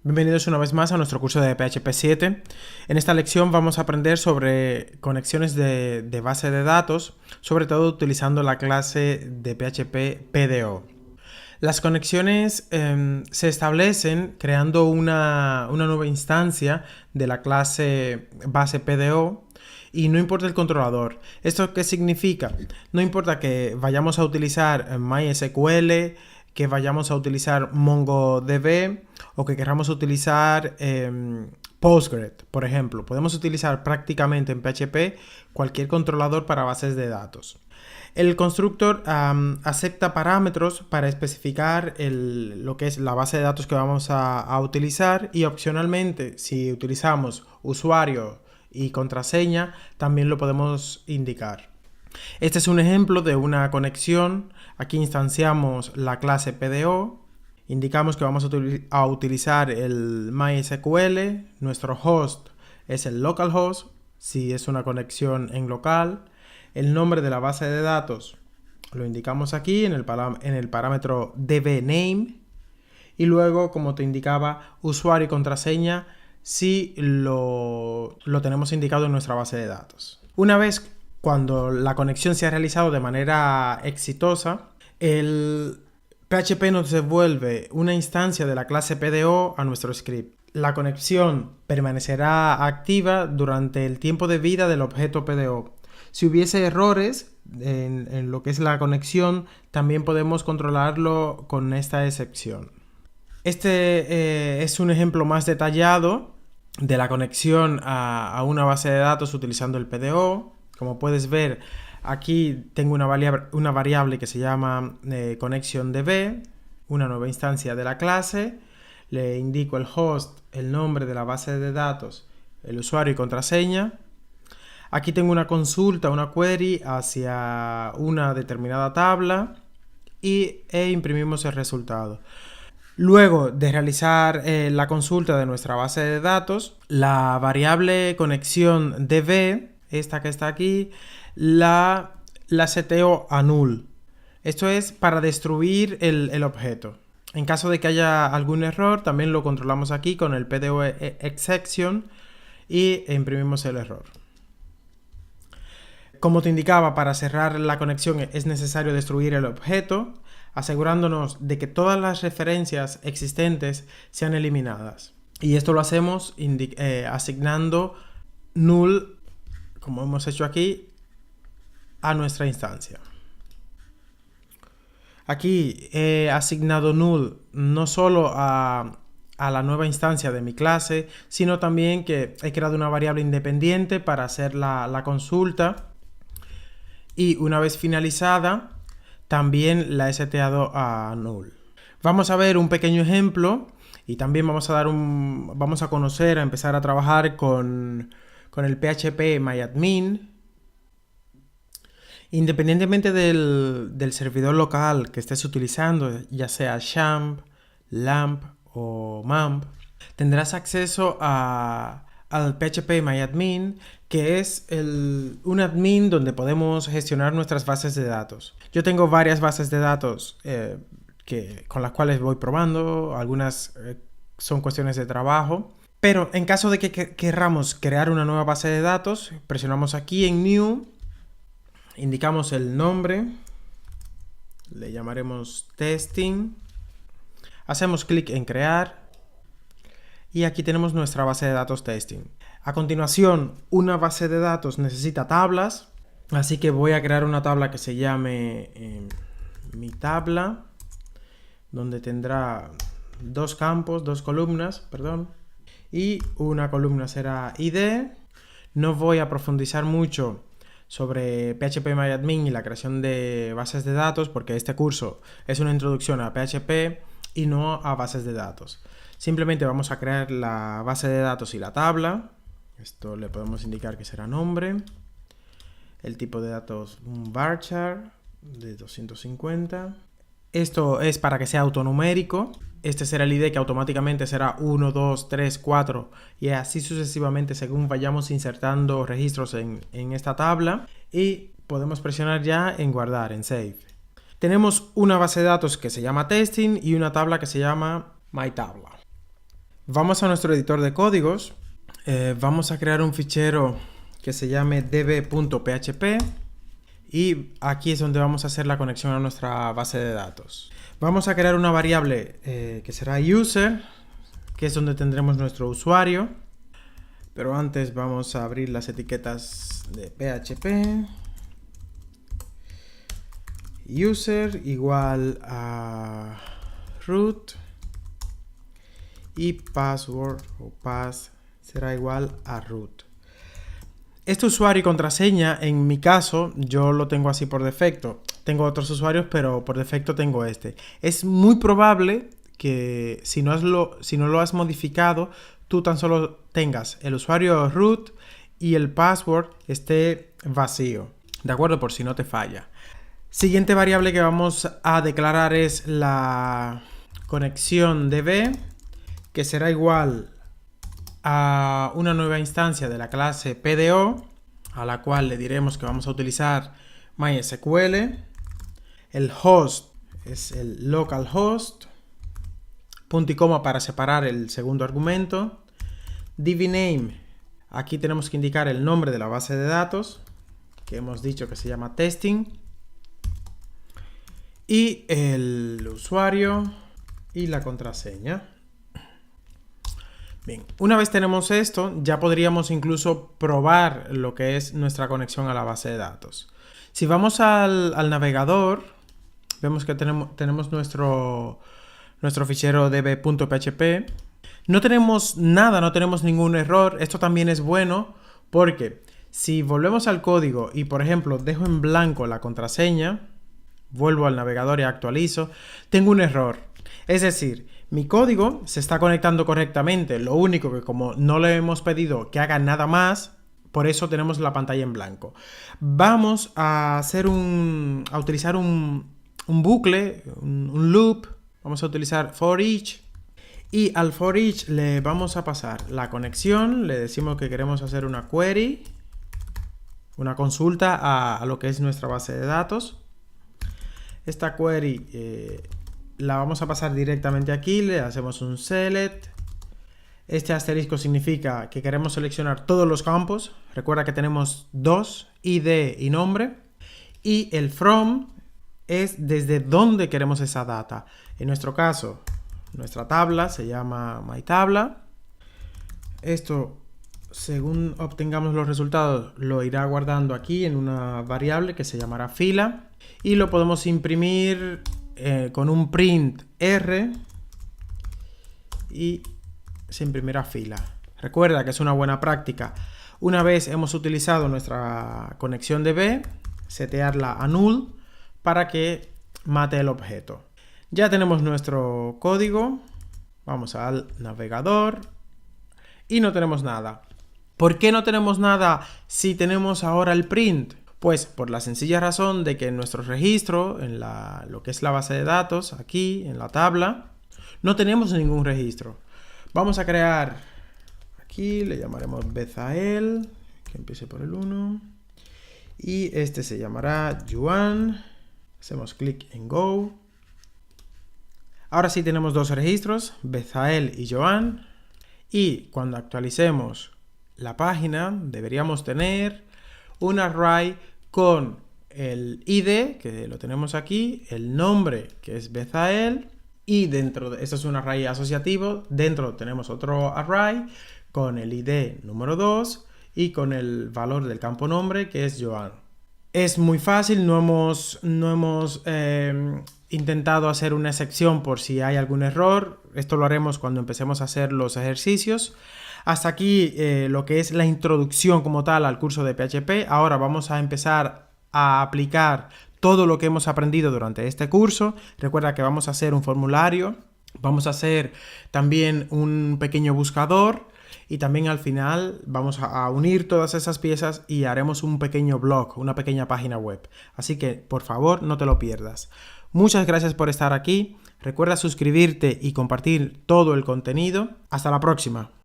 Bienvenidos una vez más a nuestro curso de PHP 7. En esta lección vamos a aprender sobre conexiones de base de datos, sobre todo utilizando la clase de PHP PDO. Las conexiones se establecen creando una nueva instancia de la clase base PDO y no importa el controlador. ¿Esto qué significa? No importa que vayamos a utilizar MySQL, que vayamos a utilizar MongoDB o que queramos utilizar Postgres, por ejemplo. Podemos utilizar prácticamente en PHP cualquier controlador para bases de datos. El constructor acepta parámetros para especificar lo que es la base de datos que vamos a utilizar y opcionalmente, si utilizamos usuario y contraseña, también lo podemos indicar. Este es un ejemplo de una conexión. Aquí instanciamos la clase PDO, indicamos que vamos a utilizar el MySQL, nuestro host es el localhost, si es una conexión en local, el nombre de la base de datos lo indicamos aquí en el parámetro dbName y luego, como te indicaba, usuario y contraseña si lo tenemos indicado en nuestra base de datos. Una vez cuando la conexión se ha realizado de manera exitosa, el PHP nos devuelve una instancia de la clase PDO a nuestro script. La conexión permanecerá activa durante el tiempo de vida del objeto PDO. Si hubiese errores en lo que es la conexión, también podemos controlarlo con esta excepción. Este es un ejemplo más detallado de la conexión a una base de datos utilizando el PDO. Como puedes ver, aquí tengo una variable que se llama ConnectionDB, una nueva instancia de la clase. Le indico el host, el nombre de la base de datos, el usuario y contraseña. Aquí tengo una consulta, una query hacia una determinada tabla e imprimimos el resultado. Luego de realizar la consulta de nuestra base de datos, la variable conexión db, esta que está aquí, la seteo a null. Esto es para destruir el objeto. En caso de que haya algún error, también lo controlamos aquí con el PDO exception y imprimimos el error. Como te indicaba, para cerrar la conexión es necesario destruir el objeto, asegurándonos de que todas las referencias existentes sean eliminadas. Y esto lo hacemos asignando null, como hemos hecho aquí, a nuestra instancia. Aquí he asignado null no solo a la nueva instancia de mi clase, sino también que he creado una variable independiente para hacer la consulta. Y una vez finalizada, también la he seteado a null. Vamos a ver un pequeño ejemplo y también vamos a conocer, a empezar a trabajar con el PHP MyAdmin. Independientemente del servidor local que estés utilizando, ya sea XAMPP, LAMP o MAMP, tendrás acceso al PHP MyAdmin, que es un admin donde podemos gestionar nuestras bases de datos. Yo tengo varias bases de datos con las cuales voy probando, algunas son cuestiones de trabajo, pero en caso de que querramos crear una nueva base de datos, presionamos aquí en New, indicamos el nombre, le llamaremos Testing, hacemos clic en Crear y aquí tenemos nuestra base de datos Testing. A continuación, una base de datos necesita tablas, así que voy a crear una tabla que se llame mi tabla, donde tendrá dos columnas, y una columna será ID. No voy a profundizar mucho sobre PHP MyAdmin y la creación de bases de datos, porque este curso es una introducción a PHP y no a bases de datos. Simplemente vamos a crear la base de datos y la tabla. Esto le podemos indicar que será nombre. El tipo de datos un varchar de 250. Esto es para que sea autonumérico. Este será el ID que automáticamente será 1, 2, 3, 4 y así sucesivamente según vayamos insertando registros en esta tabla. Y podemos presionar ya en guardar, en save. Tenemos una base de datos que se llama testing y una tabla que se llama myTabla. Vamos a nuestro editor de códigos. Vamos a crear un fichero que se llame db.php y aquí es donde vamos a hacer la conexión a nuestra base de datos. Vamos a crear una variable que será user, que es donde tendremos nuestro usuario. Pero antes vamos a abrir las etiquetas de PHP. User igual a root y password o pass será igual a root. Este usuario y contraseña, en mi caso, yo lo tengo así por defecto. Tengo otros usuarios, pero por defecto tengo este. Es muy probable que si no lo has modificado, tú tan solo tengas el usuario root y el password esté vacío. ¿De acuerdo? Por si no te falla. Siguiente variable que vamos a declarar es la conexión db, que será igual a una nueva instancia de la clase PDO, a la cual le diremos que vamos a utilizar MySQL. El host es el localhost, punto y coma para separar el segundo argumento. dbName, aquí tenemos que indicar el nombre de la base de datos, que hemos dicho que se llama testing. Y el usuario y la contraseña. Bien, una vez tenemos esto, ya podríamos incluso probar lo que es nuestra conexión a la base de datos. Si vamos al navegador, vemos que tenemos nuestro fichero db.php. No tenemos nada, no tenemos ningún error. Esto también es bueno porque si volvemos al código y, por ejemplo, dejo en blanco la contraseña, vuelvo al navegador y actualizo, tengo un error. Es decir, mi código se está conectando correctamente, lo único que como no le hemos pedido que haga nada más, por eso tenemos la pantalla en blanco. Vamos a utilizar un bucle, un loop. Vamos a utilizar for each y al for each le vamos a pasar la conexión, le decimos que queremos hacer una query, una consulta a lo que es nuestra base de datos. Esta query la vamos a pasar directamente aquí, le hacemos un select. Este asterisco significa que queremos seleccionar todos los campos. Recuerda que tenemos dos, ID y nombre. Y el from es desde dónde queremos esa data. En nuestro caso, nuestra tabla se llama myTabla. Esto, según obtengamos los resultados, lo irá guardando aquí en una variable que se llamará fila. Y lo podemos imprimir con un print R y se imprimirá fila. Recuerda que es una buena práctica. Una vez hemos utilizado nuestra conexión DB, setearla a null para que mate el objeto. Ya tenemos nuestro código. Vamos al navegador y no tenemos nada. ¿Por qué no tenemos nada si tenemos ahora el print? Pues por la sencilla razón de que en nuestro registro, en lo que es la base de datos, aquí en la tabla, no tenemos ningún registro. Vamos a crear, aquí le llamaremos Bezael, que empiece por el 1, y este se llamará Joan. Hacemos clic en Go. Ahora sí tenemos dos registros, Bezael y Joan, y cuando actualicemos la página deberíamos tener un array con el ID, que lo tenemos aquí, el nombre, que es Bezael, y dentro de esto es un array asociativo, dentro tenemos otro array con el ID número 2 y con el valor del campo nombre, que es Joan. Es muy fácil, no hemos intentado hacer una excepción por si hay algún error. Esto lo haremos cuando empecemos a hacer los ejercicios. Hasta aquí lo que es la introducción como tal al curso de PHP. Ahora vamos a empezar a aplicar todo lo que hemos aprendido durante este curso. Recuerda que vamos a hacer un formulario, vamos a hacer también un pequeño buscador y también al final vamos a unir todas esas piezas y haremos un pequeño blog, una pequeña página web. Así que por favor no te lo pierdas. Muchas gracias por estar aquí. Recuerda suscribirte y compartir todo el contenido. Hasta la próxima.